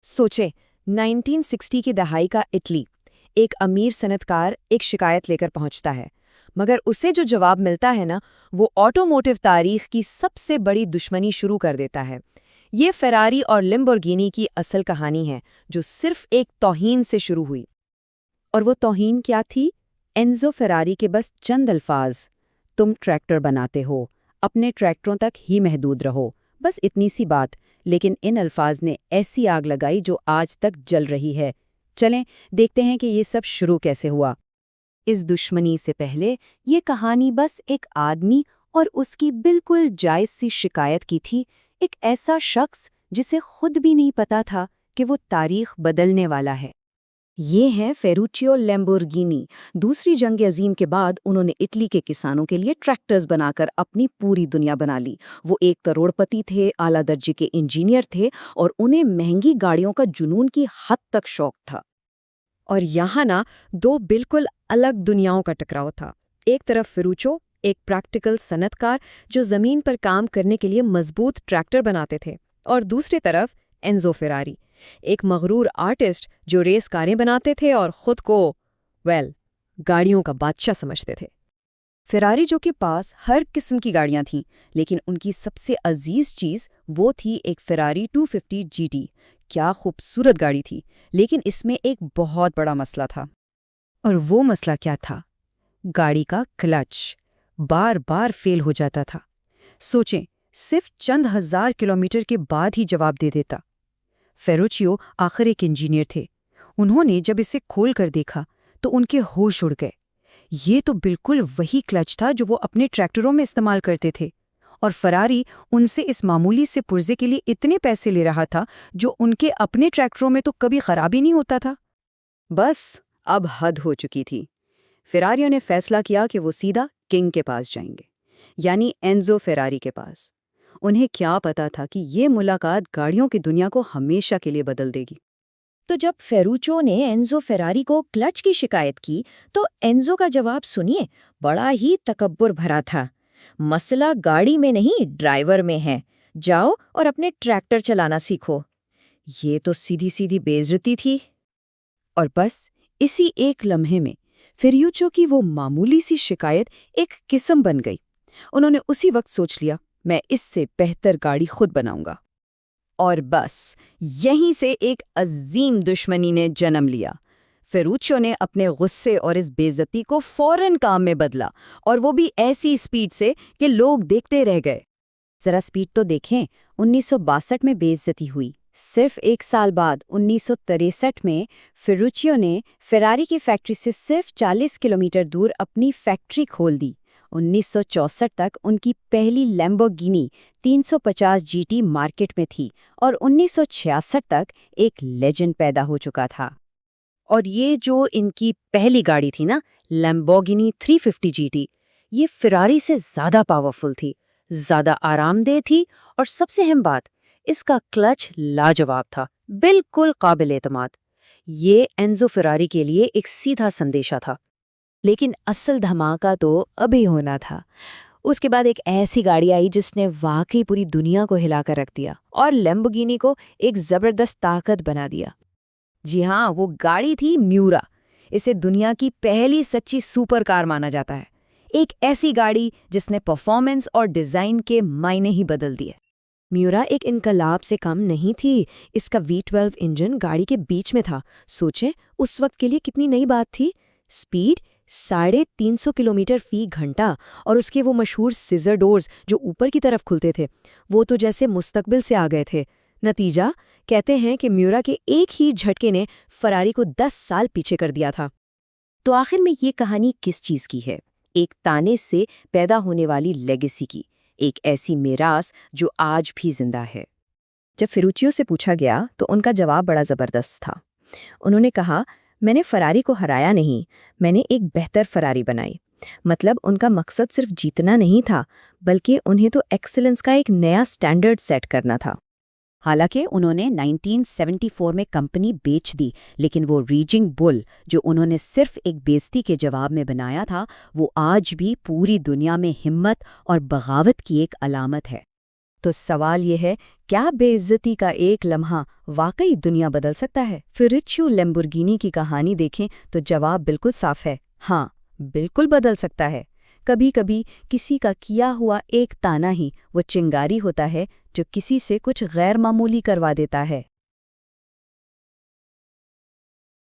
सोचे 1960 की दहाई का इटली। एक अमीर सनतकार एक शिकायत लेकर पहुंचता है, मगर उसे जो जवाब मिलता है ना, वो ऑटोमोटिव तारीख की सबसे बड़ी दुश्मनी शुरू कर देता है। ये फेरारी और लिम्बोर्गिनी की असल कहानी है, जो सिर्फ एक तौहीन से शुरू हुई। और वो तौहीन क्या थी? एन्जो फेरारी के बस चंद अल्फाज, तुम ट्रैक्टर बनाते हो, अपने ट्रैक्टरों तक ही महदूद रहो, बस इतनी सी बात। लेकिन इन अल्फाज ने ऐसी आग लगाई जो आज तक जल रही है। चलें देखते हैं कि ये सब शुरू कैसे हुआ। इस दुश्मनी से पहले ये कहानी बस एक आदमी और उसकी बिल्कुल जायज सी शिकायत की थी। एक ऐसा शख्स जिसे खुद भी नहीं पता था कि वो तारीख बदलने वाला है। ये हैं फेरुचियो लैम्बोर्गिनी। दूसरी जंग अजीम के बाद उन्होंने इटली के किसानों के लिए ट्रैक्टर्स बनाकर अपनी पूरी दुनिया बना ली। वो एक करोड़पति थे, आला दर्जे के इंजीनियर थे और उन्हें महंगी गाड़ियों का जुनून की हद तक शौक था। और यहाँ ना दो बिल्कुल अलग दुनियाओं का टकराव था। एक तरफ फिरूचो, एक प्रैक्टिकल सनतकार जो जमीन पर काम करने के लिए मजबूत ट्रैक्टर बनाते थे, और दूसरी तरफ एन्जो फेरारी, एक मगरूर आर्टिस्ट जो रेस कारें बनाते थे और खुद को गाड़ियों का बादशाह समझते थे। फेरारी जो के पास हर किस्म की गाड़ियां थीं, लेकिन उनकी सबसे अजीज चीज वो थी एक फेरारी 250 जीटी। क्या खूबसूरत गाड़ी थी, लेकिन इसमें एक बहुत बड़ा मसला था। और वो मसला क्या था? गाड़ी का क्लच बार बार फेल हो जाता था। सोचें, सिर्फ चंद हजार किलोमीटर के बाद ही जवाब दे देता। फेरुचियो आखिर एक इंजीनियर थे। उन्होंने जब इसे खोल कर देखा तो उनके होश उड़ गए। ये तो बिल्कुल वही क्लच था जो वो अपने ट्रैक्टरों में इस्तेमाल करते थे, और फरारी उनसे इस मामूली से पुर्जे के लिए इतने पैसे ले रहा था जो उनके अपने ट्रैक्टरों में तो कभी खराब ही नहीं होता था। बस अब हद हो चुकी थी। फेरारियों ने फैसला किया कि वो सीधा किंग के पास जाएंगे, यानी एन्जो फेरारी के पास। उन्हें क्या पता था कि ये मुलाकात गाड़ियों की दुनिया को हमेशा के लिए बदल देगी। तो जब फेरुचो ने एन्जो फेरारी को क्लच की शिकायत की, तो एन्जो का जवाब सुनिए, बड़ा ही तकब्बुर भरा था। मसला गाड़ी में नहीं, ड्राइवर में है। जाओ और अपने ट्रैक्टर चलाना सीखो। ये तो सीधी सीधी बेइज्जती थी। और बस इसी एक लम्हे में फेरुचो की वो मामूली सी शिकायत एक किस्म बन गई। उन्होंने उसी वक्त सोच लिया, मैं इससे बेहतर गाड़ी खुद बनाऊंगा। और बस यहीं से एक अजीम दुश्मनी ने जन्म लिया। फेरुचो ने अपने गुस्से और इस बेइज्जती को फौरन काम में बदला, और वो भी ऐसी स्पीड से कि लोग देखते रह गए। जरा स्पीड तो देखें। 1962 में बेइज्जती हुई। सिर्फ एक साल बाद 1963 में फेरुचियो ने फेरारी की फैक्ट्री से सिर्फ 40 किलोमीटर दूर अपनी फैक्ट्री खोल दी। 1964 तक उनकी पहली लैम्बोर्गिनी 350 जीटी मार्केट में थी, और 1966 तक एक लेजेंड पैदा हो चुका था। और ये जो इनकी पहली गाड़ी थी ना, लैम्बोर्गिनी 350 जीटी, ये फेरारी से ज़्यादा पावरफुल थी, ज़्यादा आरामदेह थी, और सबसे अहम बात, इसका क्लच लाजवाब था, बिल्कुल काबिल एतमाद। ये एन्जो फेरारी के लिए एक सीधा संदेशा था। लेकिन असल धमाका तो अभी होना था। उसके बाद एक ऐसी गाड़ी आई जिसने वाकई पूरी दुनिया को हिलाकर रख दिया और लैम्बोर्गिनी को एक जबरदस्त ताकत बना दिया। जी हाँ, वो गाड़ी थी म्यूरा। इसे दुनिया की पहली सच्ची सुपर कार माना जाता है। एक ऐसी गाड़ी जिसने परफॉर्मेंस और डिजाइन के मायने ही बदल दिए। म्यूरा एक इनकलाब से कम नहीं थी। इसका V12 इंजन गाड़ी के बीच में था। सोचें, उस वक्त के लिए कितनी नई बात थी। स्पीड 350 किलोमीटर फी घंटा, और उसके वो मशहूर सिजर डोर्स जो ऊपर की तरफ खुलते थे, वो तो जैसे मुस्तकबिल से आ गए थे। नतीजा, कहते हैं कि म्यूरा के एक ही झटके ने फरारी को 10 साल पीछे कर दिया था। तो आखिर में ये कहानी किस चीज़ की है? एक ताने से पैदा होने वाली लेगेसी की, एक ऐसी मीरास जो आज भी जिंदा है। जब फेरुचियो से पूछा गया तो उनका जवाब बड़ा ज़बरदस्त था। उन्होंने कहा, मैंने फरारी को हराया नहीं, मैंने एक बेहतर फरारी बनाई। मतलब उनका मकसद सिर्फ जीतना नहीं था, बल्कि उन्हें तो एक्सीलेंस का एक नया स्टैंडर्ड सेट करना था। हालांकि उन्होंने 1974 में कंपनी बेच दी, लेकिन वो रीजिंग बुल जो उन्होंने सिर्फ एक बेइज्जती के जवाब में बनाया था, वो आज भी पूरी दुनिया में हिम्मत और बगावत की एक अलामत है। तो सवाल ये है, क्या बेइज्जती का एक लम्हा वाकई दुनिया बदल सकता है? फेरुच्चो लैम्बोर्गिनी की कहानी देखें तो जवाब बिल्कुल साफ है, हाँ, बिल्कुल बदल सकता है। कभी-कभी किसी का किया हुआ एक ताना ही वो चिंगारी होता है जो किसी से कुछ गैर मामूली करवा देता है।